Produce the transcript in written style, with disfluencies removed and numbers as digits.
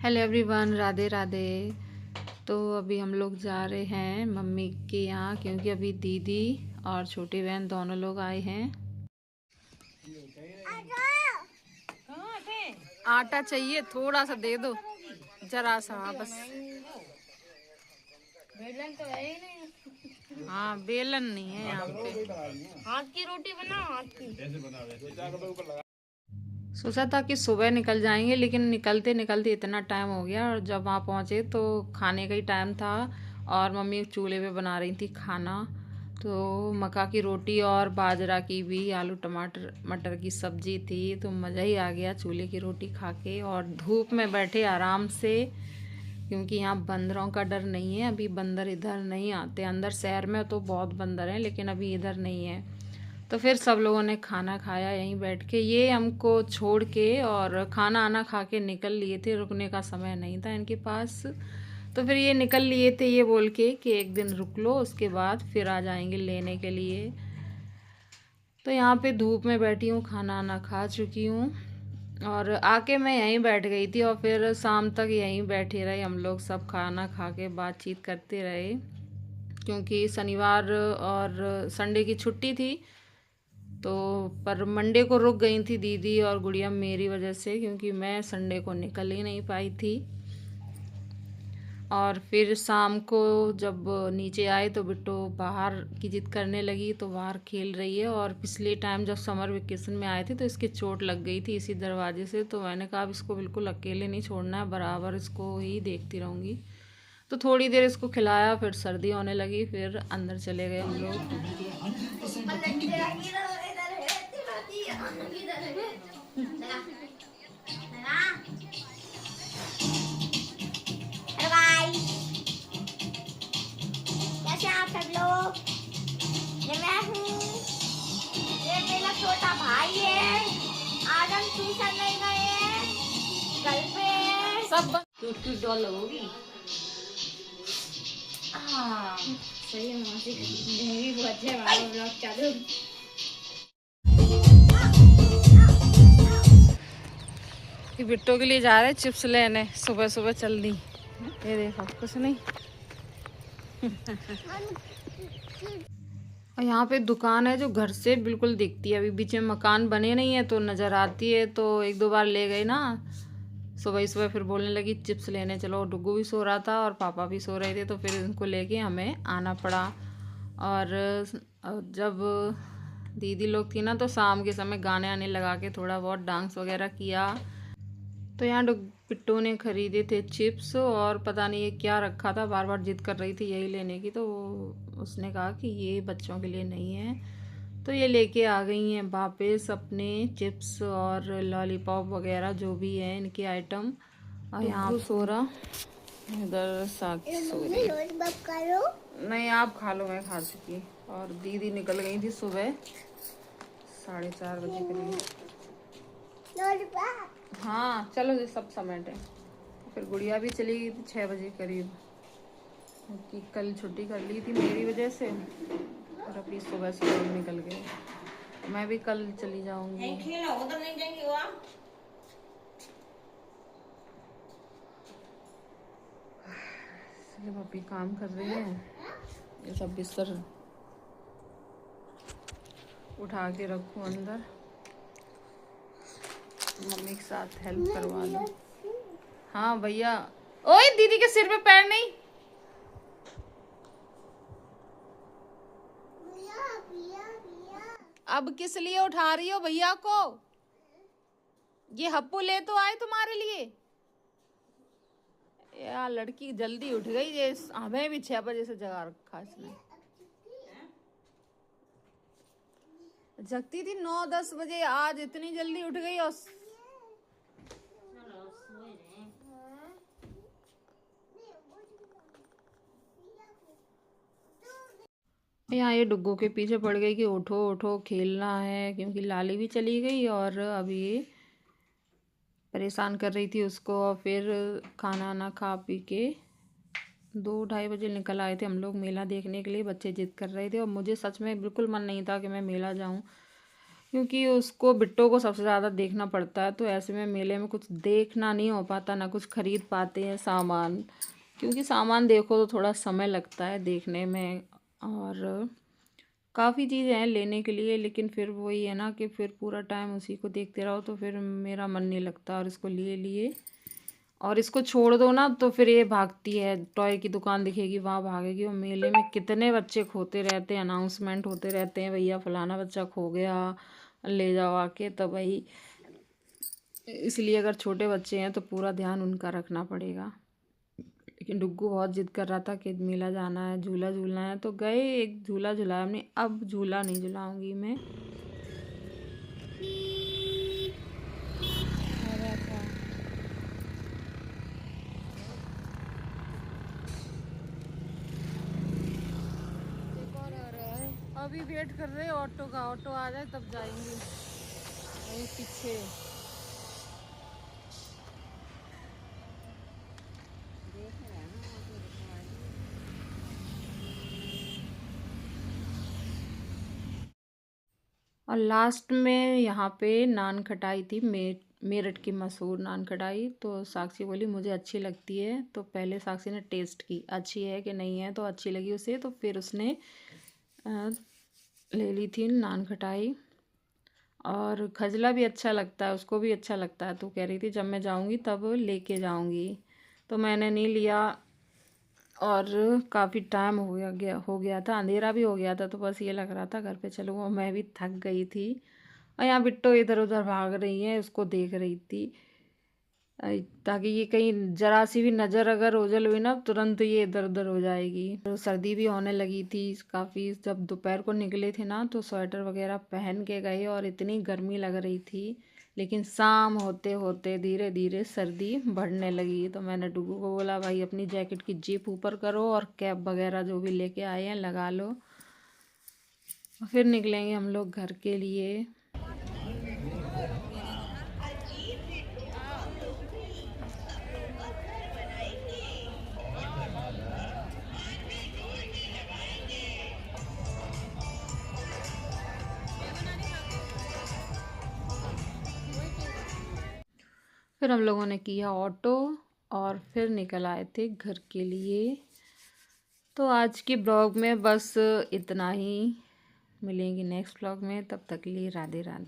Hello everyone, Radhe Radhe. तो अभी हम लोग जा रहे हैं मम्मी के यहाँ, क्योंकि अभी दीदी और छोटी बहन दोनों लोग आए हैं। आटा चाहिए, थोड़ा सा दे दो, जरा सा। हाँ बस। बेलन तो है ही नहीं। हाँ, बेलन नहीं है यहाँ पे। हाथ की रोटी बना, हाथ की। सोचा था कि सुबह निकल जाएंगे, लेकिन निकलते निकलते इतना टाइम हो गया, और जब वहाँ पहुँचे तो खाने का ही टाइम था। और मम्मी चूल्हे पे बना रही थी खाना। तो मक्का की रोटी और बाजरा की भी, आलू टमाटर मटर की सब्जी थी। तो मज़ा ही आ गया चूल्हे की रोटी खा के, और धूप में बैठे आराम से, क्योंकि यहाँ बंदरों का डर नहीं है। अभी बंदर इधर नहीं आते, अंदर शहर में तो बहुत बंदर हैं, लेकिन अभी इधर नहीं है। तो फिर सब लोगों ने खाना खाया यहीं बैठ के, ये हमको छोड़ के, और खाना आना खा के निकल लिए थे, रुकने का समय नहीं था इनके पास। तो फिर ये निकल लिए थे ये बोल के कि एक दिन रुक लो, उसके बाद फिर आ जाएंगे लेने के लिए। तो यहाँ पे धूप में बैठी हूँ, खाना आना खा चुकी हूँ, और आके मैं यहीं बैठ गई थी, और फिर शाम तक यहीं बैठे रहे हम लोग सब, खाना खा के बातचीत करते रहे, क्योंकि शनिवार और संडे की छुट्टी थी। तो पर मंडे को रुक गई थी दीदी और गुड़िया मेरी वजह से, क्योंकि मैं संडे को निकल ही नहीं पाई थी। और फिर शाम को जब नीचे आए तो बिट्टो बाहर की जिद करने लगी, तो बाहर खेल रही है। और पिछले टाइम जब समर वेकेशन में आए थे तो इसके चोट लग गई थी इसी दरवाजे से। तो मैंने कहा अब इसको बिल्कुल अकेले नहीं छोड़ना है, बराबर इसको ही देखती रहूँगी। तो थोड़ी देर इसको खिलाया, फिर सर्दी होने लगी, फिर अंदर चले गए हम लोग। कैसे आप सब लोग? ये मैं हूँ, ये मेरा छोटा भाई है। आज हम ट्यूशन नहीं गए हैं, कल पे सब टूट डॉल होगी। हाँ सही है मासी, मेरी बहुत है वाला ब्लॉग चालू। कि बिट्टो के लिए जा रहे चिप्स लेने, सुबह सुबह चल दी। ये देखो कुछ नहीं। और यहाँ पे दुकान है जो घर से बिल्कुल दिखती है, अभी बीच में मकान बने नहीं है तो नज़र आती है। तो एक दो बार ले गए ना सुबह ही सुबह, फिर बोलने लगी चिप्स लेने चलो। डुग्गू भी सो रहा था और पापा भी सो रहे थे, तो फिर इनको लेके हमें आना पड़ा। और जब दीदी लोग थी ना, तो शाम के समय गाने आने लगा के थोड़ा बहुत डांस वगैरह किया। तो यहाँ पिट्टू ने खरीदे थे चिप्स, और पता नहीं ये क्या रखा था, बार बार जिद कर रही थी यही लेने की। तो उसने कहा कि ये बच्चों के लिए नहीं है। तो ये लेके आ गई हैं वापस अपने चिप्स और लॉलीपॉप वगैरह जो भी है इनके आइटम। और यहाँ सो रहा, इधर साक्षी सो रही। नहीं आप खा लो, मैं खा चुकी। और दीदी निकल गई थी सुबह 4:30 बजे करीब। हाँ चलो ये सब समेटे। फिर गुड़िया भी चली गई थी 6 बजे करीब, क्योंकि कल छुट्टी कर ली थी मेरी वजह से, और अभी सुबह सुबह निकल गए। मैं भी कल चली जाऊंगी। उधर नहीं जाएंगे वहाँ। सिर्फ अभी काम कर रही है, ये सब बिस्तर उठा के रखूँ अंदर, मम्मी के साथ हेल्प करवा लो। हाँ भैया। ओए दीदी के सिर पे पैर नहीं। अब किस लिए उठा रही हो भैया को? ये हप्पू ले तो आए तुम्हारे लिए। यार लड़की जल्दी उठ गई, ये हमें भी 6 बजे से जगा रखा इसने। जगती थी 9-10 बजे, आज इतनी जल्दी उठ गई। और यहाँ ये डुग्गू के पीछे पड़ गई कि उठो उठो खेलना है, क्योंकि लाली भी चली गई और अभी ये परेशान कर रही थी उसको। और फिर खाना ना खा पी के 2-2:30 बजे निकल आए थे हम लोग मेला देखने के लिए। बच्चे जिद कर रहे थे और मुझे सच में बिल्कुल मन नहीं था कि मैं मेला जाऊं, क्योंकि उसको बिट्टो को सबसे ज़्यादा देखना पड़ता है, तो ऐसे में मेले में कुछ देखना नहीं हो पाता, ना कुछ खरीद पाते हैं सामान, क्योंकि सामान देखो तो थोड़ा समय लगता है देखने में और काफ़ी चीज़ें हैं लेने के लिए, लेकिन फिर वही है ना कि फिर पूरा टाइम उसी को देखते रहो तो फिर मेरा मन नहीं लगता और इसको लिए लिए और इसको छोड़ दो ना तो फिर ये भागती है, टॉय की दुकान दिखेगी वहाँ भागेगी। और मेले में कितने बच्चे खोते रहते हैं, अनाउंसमेंट होते रहते हैं, भैया फलाना बच्चा खो गया, ले जाओ आके। तो भाई इसलिए अगर छोटे बच्चे हैं तो पूरा ध्यान उनका रखना पड़ेगा। लेकिन डुग्गू बहुत जिद कर रहा था कि मेला जाना है, झूला झूलना है, तो गए, एक झूला झुलाया हमने। अब झूला नहीं झुलाऊंगी मैं। अभी वेट कर रहे हैं ऑटो का, ऑटो आ जाए तब जाएंगे। वहीं पीछे और लास्ट में यहाँ पे नान खटाई थी, मेरठ की मशहूर नान खटाई। तो साक्षी बोली मुझे अच्छी लगती है, तो पहले साक्षी ने टेस्ट की अच्छी है कि नहीं है, तो अच्छी लगी उसे, तो फिर उसने ले ली थी नान खटाई। और खजला भी अच्छा लगता है, उसको भी अच्छा लगता है, तो कह रही थी जब मैं जाऊंगी तब लेके जाऊंगी। तो मैंने नहीं लिया और काफ़ी टाइम हो गया था, अंधेरा भी हो गया था, तो बस ये लग रहा था घर पे चलूँ। और मैं भी थक गई थी और यहाँ बिट्टो इधर उधर भाग रही है, उसको देख रही थी ताकि ये कहीं जरा सी भी नज़र अगर ओझल हुई ना तुरंत ये इधर उधर हो जाएगी। तो सर्दी भी होने लगी थी काफ़ी, जब दोपहर को निकले थे ना तो स्वेटर वगैरह पहन के गए और इतनी गर्मी लग रही थी। लेकिन शाम होते होते धीरे धीरे सर्दी बढ़ने लगी। तो मैंने डुगू को बोला भाई अपनी जैकेट की जिप ऊपर करो और कैप वगैरह जो भी लेके आए हैं लगा लो, फिर निकलेंगे हम लोग घर के लिए। फिर हम लोगों ने किया ऑटो और फिर निकल आए थे घर के लिए। तो आज की ब्लॉग में बस इतना ही, मिलेंगे नेक्स्ट ब्लॉग में, तब तक के लिए राधे राधे।